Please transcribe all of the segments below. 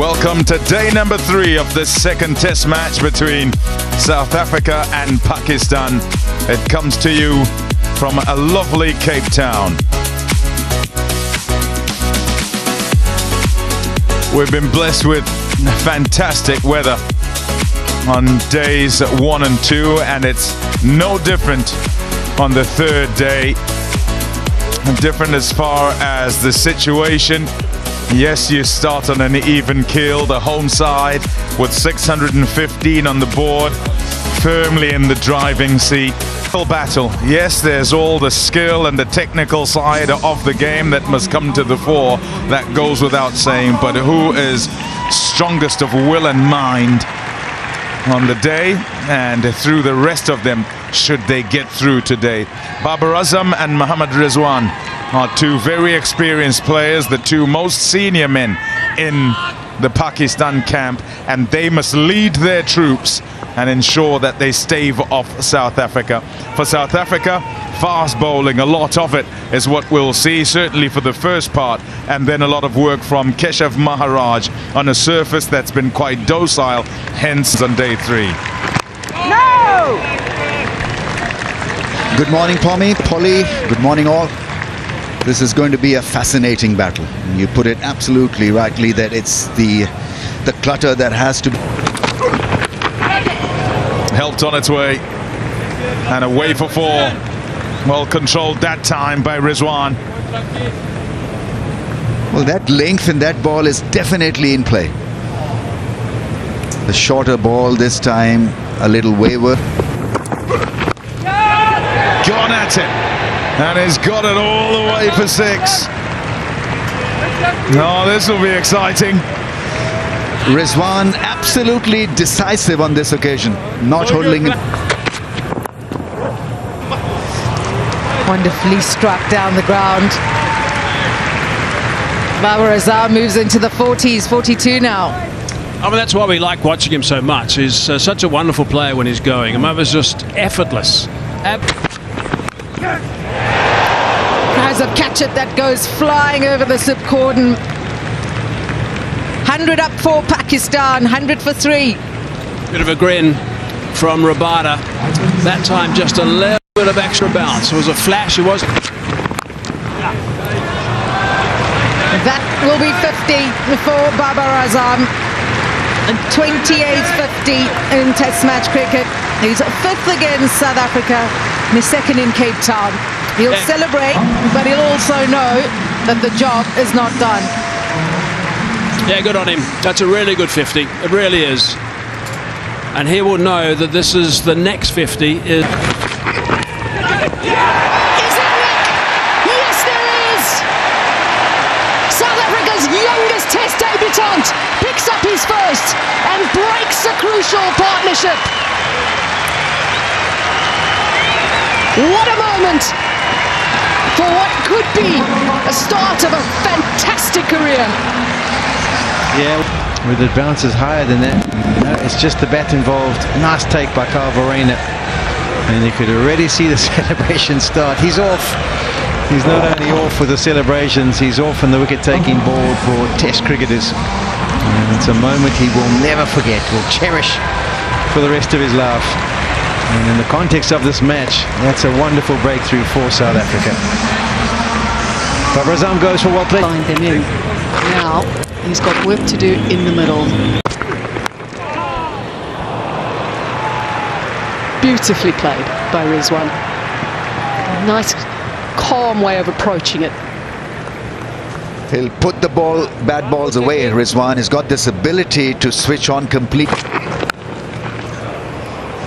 Welcome to day number 3 of this second test match between South Africa and Pakistan. It comes to you from a lovely Cape Town. We've been blessed with fantastic weather on days 1 and 2, and it's no different on the third day. Different as far as the situation. Yes, you start on an even keel, the home side, with 615 on the board, firmly in the driving seat. Battle. Yes, there's all the skill and the technical side of the game that must come to the fore. That goes without saying, but who is strongest of will and mind on the day and through the rest of them, should they get through today? Babar Azam and Mohammad Rizwan are two very experienced players, the two most senior men in the Pakistan camp, and they must lead their troops and ensure that they stave off South Africa. For South Africa, fast bowling, a lot of it is what we'll see, certainly for the first part, and then a lot of work from Keshav Maharaj on a surface that's been quite docile, hence on day 3. No! Good morning, Pommy, Polly, good morning all. This is going to be a fascinating battle. You put it absolutely rightly that it's the clutter that has to be helped on its way and away for 4. Well controlled that time by Rizwan. Well, that length in that ball is definitely in play. The shorter ball this time, a little wayward. Gone at it, and he's got it all the way for 6. Oh, this will be exciting. Rizwan absolutely decisive on this occasion, not holding it. Wonderfully struck down the ground. Babar Azam moves into the 40s, 42 now. I mean, that's why we like watching him so much. He's such a wonderful player when he's going. Mohammad's just effortless. Tries a catch it that goes flying over the slip cordon. 100 up for Pakistan, 100 for 3. Bit of a grin from Rabada. That time just a little bit of extra bounce. It was a flash. It was. That will be 50 for Babar Azam. 28th 50 in Test match cricket. He's 5th against South Africa and he's 2nd in Cape Town. He'll celebrate, but he'll also know that the job is not done. Yeah, good on him. That's a really good 50. It really is. And he will know that this is the next 50. Is there Nick? Yes, there is! South Africa's youngest Test debutant picks up his first and breaks a crucial partnership. What a moment for what could be a start of a fantastic career. Yeah, with it bounces higher than that. No, it's just the bat involved. Nice take by Kyle Verreynne. And you could already see the celebration start. He's off. He's not only off with the celebrations, he's off on the wicket-taking board for Test cricketers. And it's a moment he will never forget, will cherish for the rest of his life. And in the context of this match, that's a wonderful breakthrough for South Africa. Babar Azam goes for well played. Find them in. Now he's got work to do in the middle. Beautifully played by Rizwan. Nice, calm way of approaching it. He'll put the bad balls away. Rizwan has got this ability to switch on completely.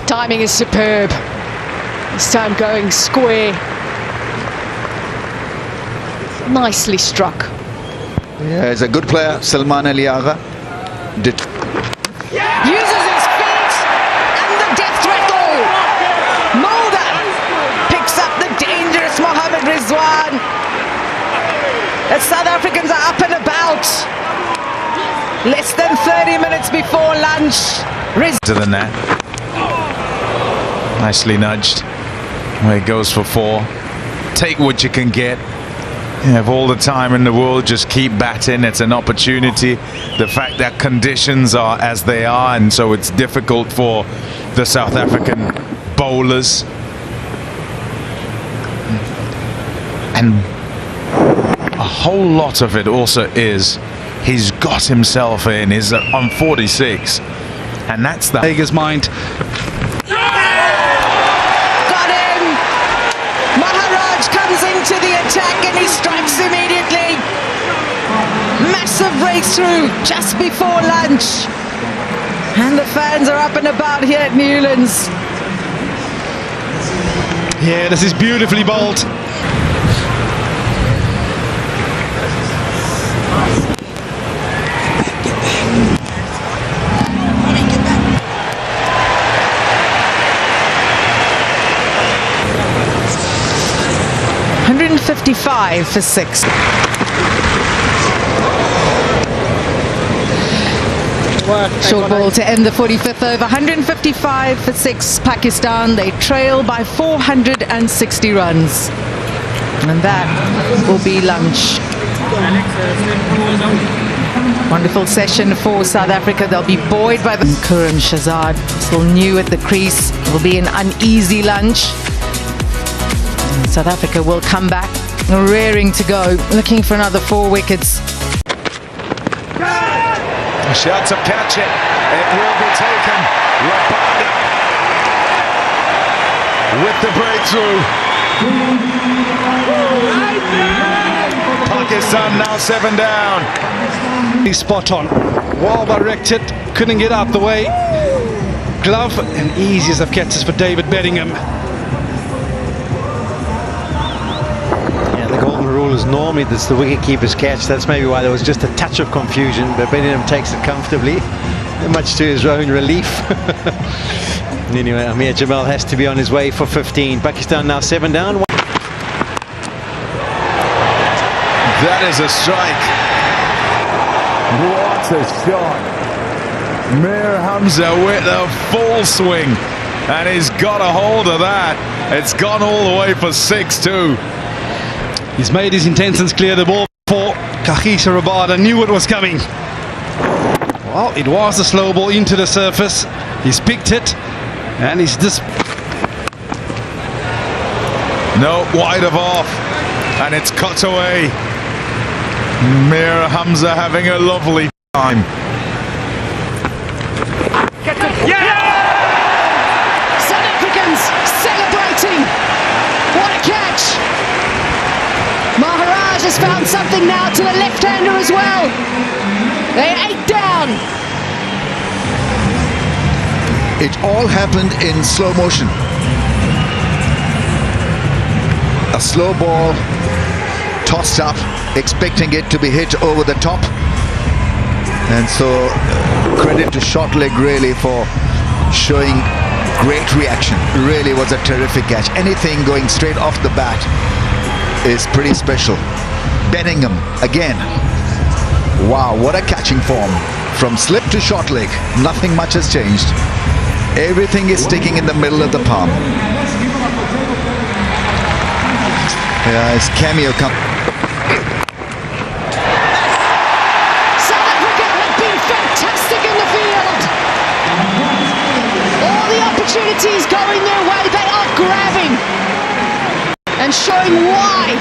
Timing is superb. This time going square. Nicely struck. Yeah, he's a good player, Salman Ali Agha. Uses his feet and the death rattle. Mulder picks up the dangerous Mohammad Rizwan. The South Africans are up and about. Less than 30 minutes before lunch. To the net. Nicely nudged. Where he goes for 4. Take what you can get. You have all the time in the world, just keep batting. It's an opportunity. The fact that conditions are as they are, and so it's difficult for the South African bowlers. And a whole lot of it also is he's got himself in. He's on 46, and that's the Hager's mind. Comes into the attack and he strikes immediately. Massive breakthrough just before lunch, and the fans are up and about here at Newlands. Yeah, this is beautifully bowled. $155 for 6. Short ball to end the 45th over. 155 for 6 Pakistan. They trail by 460 runs. And that will be lunch. Wonderful session for South Africa. They'll be buoyed by the Kuram Shazad, still new at the crease. It will be an uneasy lunch. South Africa will come back rearing to go, looking for another 4 wickets. shot to catch it. It will be taken. Rabada with the breakthrough. Pakistan now 7 down. He's spot on. Well directed, couldn't get out the way. Glove and easiest of catches for David Bedingham. Yeah, the golden rule is normally that's the wicketkeeper's catch. That's maybe why there was just a touch of confusion, but Bedingham takes it comfortably, much to his own relief. Anyway, Amir Jamal has to be on his way for 15. Pakistan now 7 down. That is a strike. What a shot. Mir Hamza with a full swing, and he's got a hold of that. It's gone all the way for 6 too. He's made his intentions clear. The ball for Kagiso Rabada knew it was coming. Well, it was a slow ball into the surface. He's picked it, and he's just... No, wide of off, and it's cut away. Mir Hamza having a lovely time. South Africans celebrating. What a catch. Maharaj has found something now to the left-hander as well. They're 8 down. It all happened in slow motion. A slow ball tossed up, expecting it to be hit over the top. And so credit to short leg really for showing great reaction. Really was a terrific catch. Anything going straight off the bat is pretty special. Bedingham again. Wow, what a catching form. From slip to short leg, nothing much has changed. Everything is sticking in the middle of the palm. Yeah, his cameo comes. South Africa have been fantastic in the field. All the opportunities going their way, they are grabbing and showing why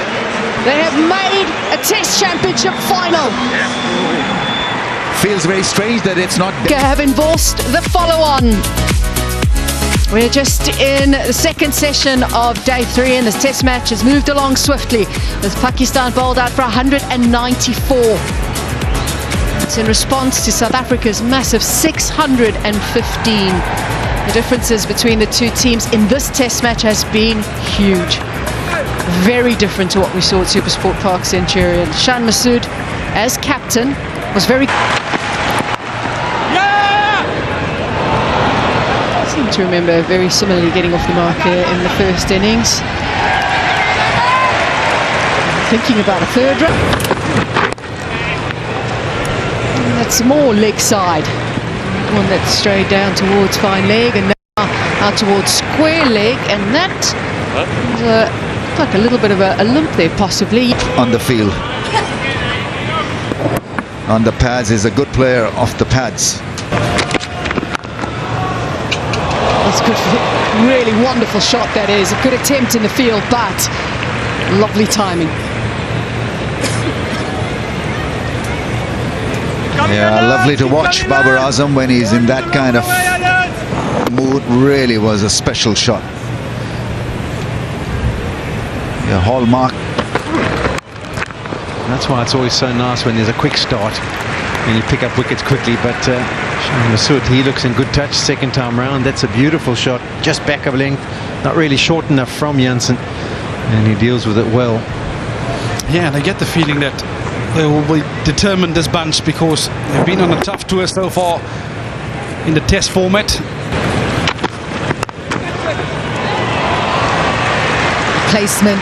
they have made a Test Championship final. Feels very strange that it's not... Have endorsed the follow-on. We're just in the second session of day 3, and this Test match has moved along swiftly as Pakistan bowled out for 194. It's in response to South Africa's massive 615. The differences between the two teams in this Test match has been huge. Very different to what we saw at SuperSport Park Centurion. Shan Masood, as captain, was very... To remember very similarly getting off the marker in the first innings. Thinking about a third run. And that's more leg side. One that's straight down towards fine leg and now out towards square leg, and that is a Like a little bit of a limp there, possibly. On the field. On the pads, is a good player off the pads. That's good. Really wonderful shot, that is. A good attempt in the field, but lovely timing. Yeah, lovely to watch Babar Azam when he's in that kind of mood. Really was a special shot. Yeah, hallmark. That's why it's always so nice when there's a quick start and you pick up wickets quickly. But Masood, he looks in good touch second time round. That's a beautiful shot, just back of length, not really short enough from Jansen, and he deals with it well. Yeah, and I get the feeling that they will be determined, this bunch, because they've been on a tough tour so far in the test format. Placement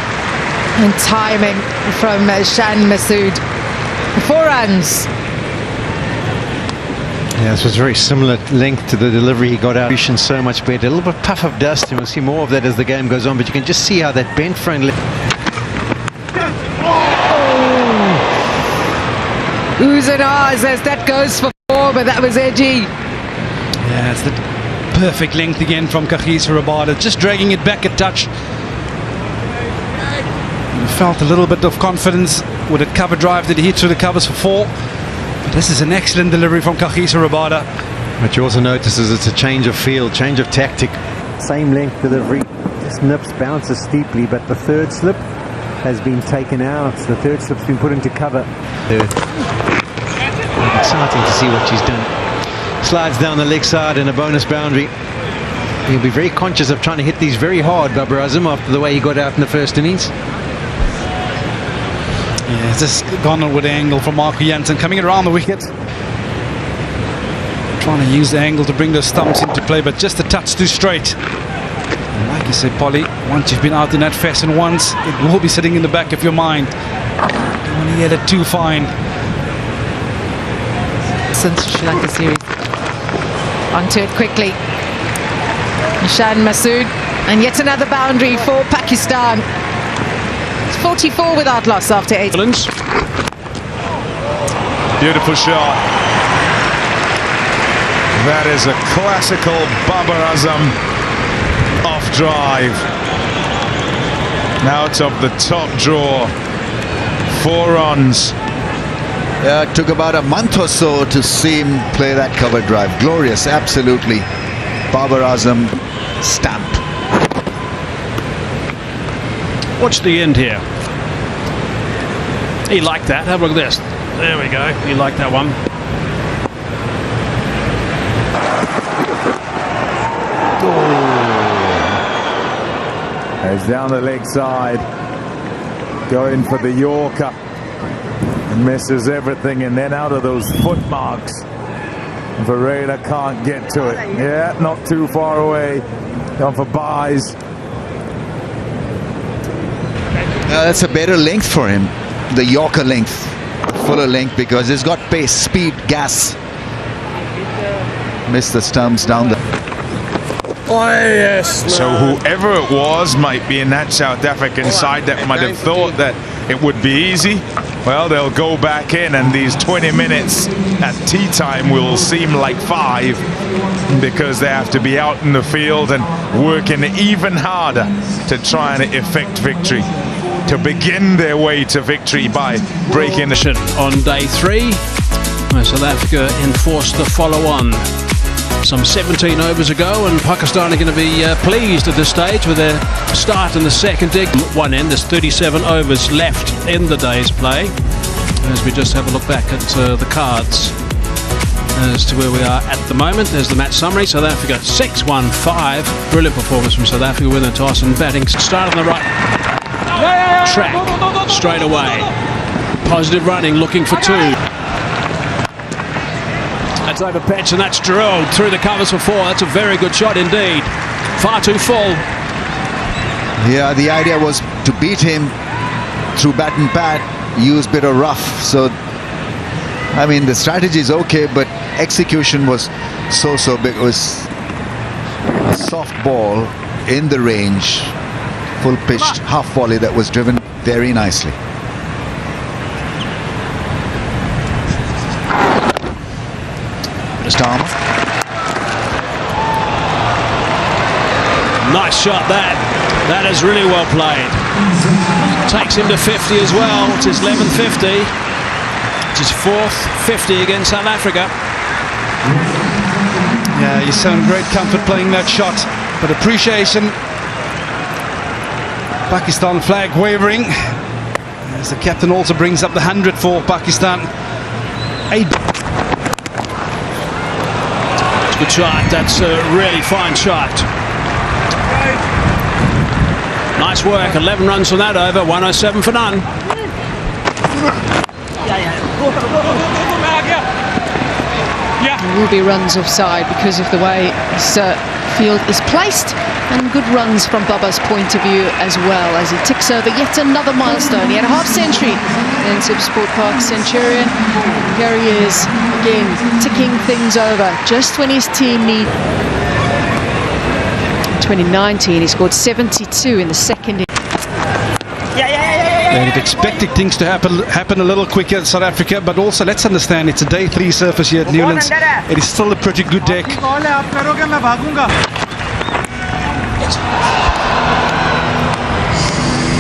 and timing from Shan Masood. 4 runs. Yeah, this was very similar length to the delivery he got out. So much better. A little bit puff of dust, and we'll see more of that as the game goes on, but you can just see how that bent front Oohs and ahs as that goes for 4, but that was edgy. Yeah, it's the perfect length again from Kagiso Rabada, just dragging it back a touch. Felt a little bit of confidence with a cover drive that he hit through the covers for 4. But this is an excellent delivery from Kagiso Rabada. But you also notice it's a change of field, change of tactic. Same length delivery, just nips, bounces steeply, but the third slip has been taken out. The third slip's been put into cover. Exciting to see what she's done. Slides down the leg side in a bonus boundary. He'll be very conscious of trying to hit these very hard, Babar Azam, after the way he got out in the first innings. Yeah, it's just gone with the angle from Marco Jansen coming around the wicket. Trying to use the angle to bring those stumps into play, but just a touch too straight. And like you said, Polly, once you've been out in that fashion once, it will be sitting in the back of your mind. Don't want to get it too fine. Since Sri Lanka series. Onto it quickly. Shan Masood, and yet another boundary for Pakistan. It's 44 without loss after 8. Beautiful shot. That is a classical Babar Azam off drive. Out of the top draw. 4 runs. Yeah, it took about a month or so to see him play that cover drive. Glorious, absolutely. Babar Azam stamp. Watch the end here. He liked that. Have a look at this. There we go. He liked that one. He's down the leg side. Going for the Yorker. And misses everything, and then out of those foot marks. Varela can't get to it. Yeah, not too far away. Gone for buys. That's a better length for him. The Yorker length. Fuller length, because it's got pace, speed, gas. Missed the stumps down the... Oh, yes. So whoever it was might be in that South African side that might have thought that it would be easy. Well, they'll go back in, and these 20 minutes at tea time will seem like 5 because they have to be out in the field and working even harder to try and effect victory, to begin their way to victory by breaking the... On day 3, South Africa enforced the follow-on some 17 overs ago, and Pakistan are going to be pleased at this stage with their start in the second dig. One end, there's 37 overs left in the day's play. As we just have a look back at the cards as to where we are at the moment. There's the match summary. South Africa 6-1-5. Brilliant performance from South Africa with the toss and batting. Start on the right track straight away. Positive running, looking for 2. That's over pitch, and that's drilled through the covers for 4. That's a very good shot indeed. Far too full. Yeah, the idea was to beat him through bat and pad, use bit of rough. So, I mean, the strategy is okay, but execution was so big. It was a soft ball in the range full pitched half volley that was driven very nicely. Stumps. Nice shot that. That is really well played. Takes him to 50 as well. It's his 11th 50. It's his 4th 50 against South Africa. Yeah, he's shown great comfort playing that shot, but appreciation. Pakistan flag wavering as the captain also brings up the 100 for Pakistan. Good shot. That's a really fine shot. Nice work. 11 runs from that over. 107 for none. There will be runs offside because of the way this field is placed, and good runs from Bubba's point of view as well, as he ticks over yet another milestone. He had a half century in Supersport Park Centurion. Here he is again, ticking things over just when his team need. In 2019 he scored 72 in the second. They've expected things to happen a little quicker in South Africa, but also let's understand it's a day 3 surface here at Newlands. It is still a pretty good deck.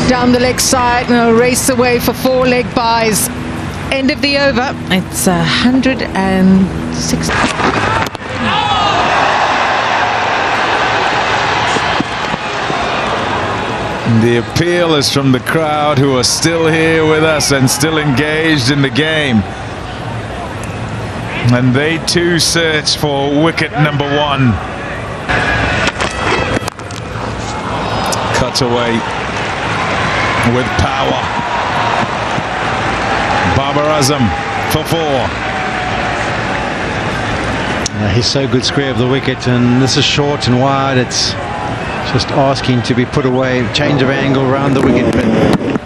Down the leg side and a race away for 4 leg byes. End of the over. It's 106. The appeal is from the crowd who are still here with us and still engaged in the game. And they too search for wicket number 1. Cut away with power. Babar Azam for 4. He's so good square of the wicket, and this is short and wide. It's just asking to be put away, change of angle around the wicket, but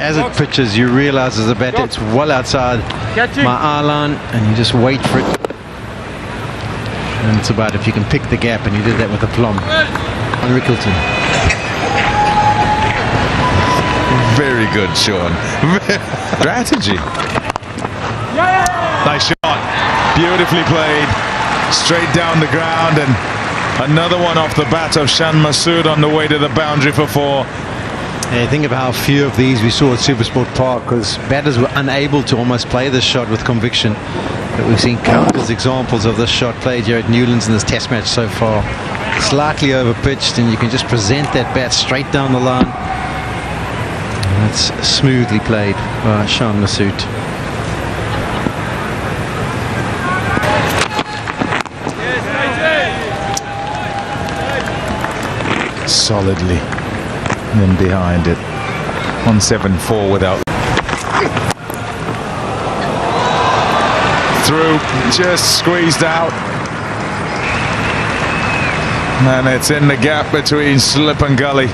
as it pitches you realise as a batter it's well outside my eye line, and you just wait for it, and it's about if you can pick the gap, and you did that with aplomb on Rickleton. Very good, Sean. Strategy. Nice shot. Beautifully played. Straight down the ground, and another one off the bat of Shan Masood on the way to the boundary for 4. Yeah, think of how few of these we saw at Supersport Park, because batters were unable to almost play this shot with conviction. But we've seen countless examples of this shot played here at Newlands in this test match so far. Slightly overpitched, and you can just present that bat straight down the line. And that's smoothly played by Shan Masood. Solidly in behind it. 174 without. Through, just squeezed out. And it's in the gap between slip and gully.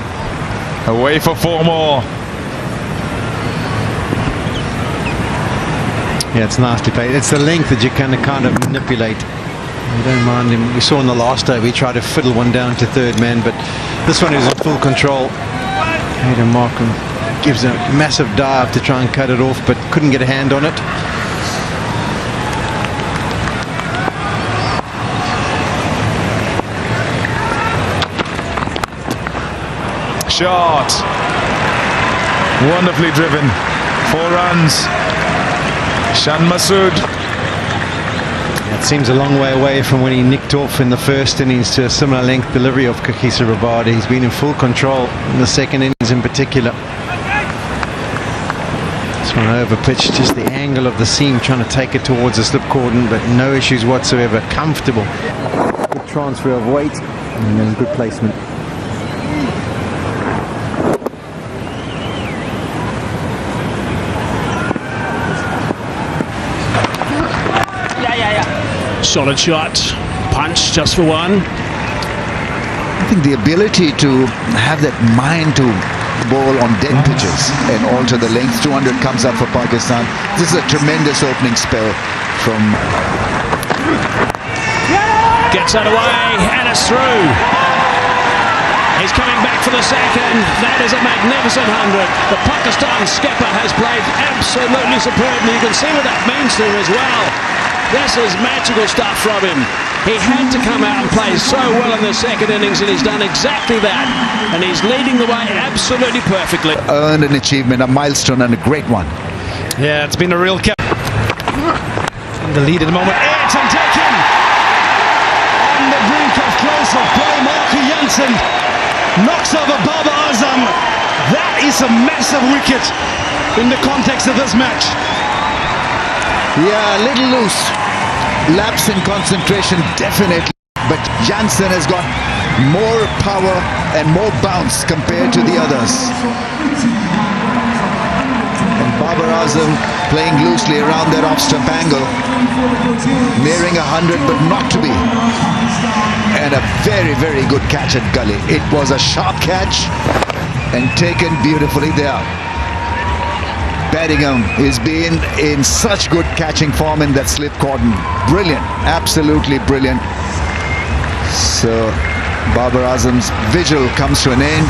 Away for 4 more. Yeah, it's nicely played. It's the length that you kind of manipulate. You don't mind him. We saw in the last over he tried to fiddle one down to 3rd man, but this one is in full control. Hayden Markham gives a massive dive to try and cut it off, but couldn't get a hand on it. Shot. Wonderfully driven. 4 runs. Shan Masood. It seems a long way away from when he nicked off in the first innings to a similar length delivery of Kagiso Rabada. He's been in full control in the second innings in particular. This one overpitched, just the angle of the seam, trying to take it towards the slip cordon, but no issues whatsoever. Comfortable. Good transfer of weight and then good placement. Solid shot. Punch just for 1. I think the ability to have that mind to bowl on dead pitches and alter the length. 200 comes up for Pakistan. This is a tremendous opening spell from. Gets that away, and it's through. He's coming back for the second. That is a magnificent 100. The Pakistan skipper has played absolutely superb. And you can see what that means to him as well. This is magical stuff from him. He had to come out and play so well in the second innings, and he's done exactly that. And he's leading the way absolutely perfectly. Earned an achievement, a milestone, and a great one. Yeah, it's been a real cap. In the lead at the moment. It's taken on the brink of close-up play. Marco Jansen knocks over Babar Azam. That is a massive wicket in the context of this match. Yeah, a little loose. Lapse in concentration, definitely. But Jansen has got more power and more bounce compared to the others. And Babar Azam playing loosely around that off-stump angle. Nearing 100, but not to be. And a very, very good catch at gully. It was a sharp catch and taken beautifully there. Bedingham is being in such good catching form in that slip cordon. Brilliant, absolutely brilliant. So Babar Azam's vigil comes to an end.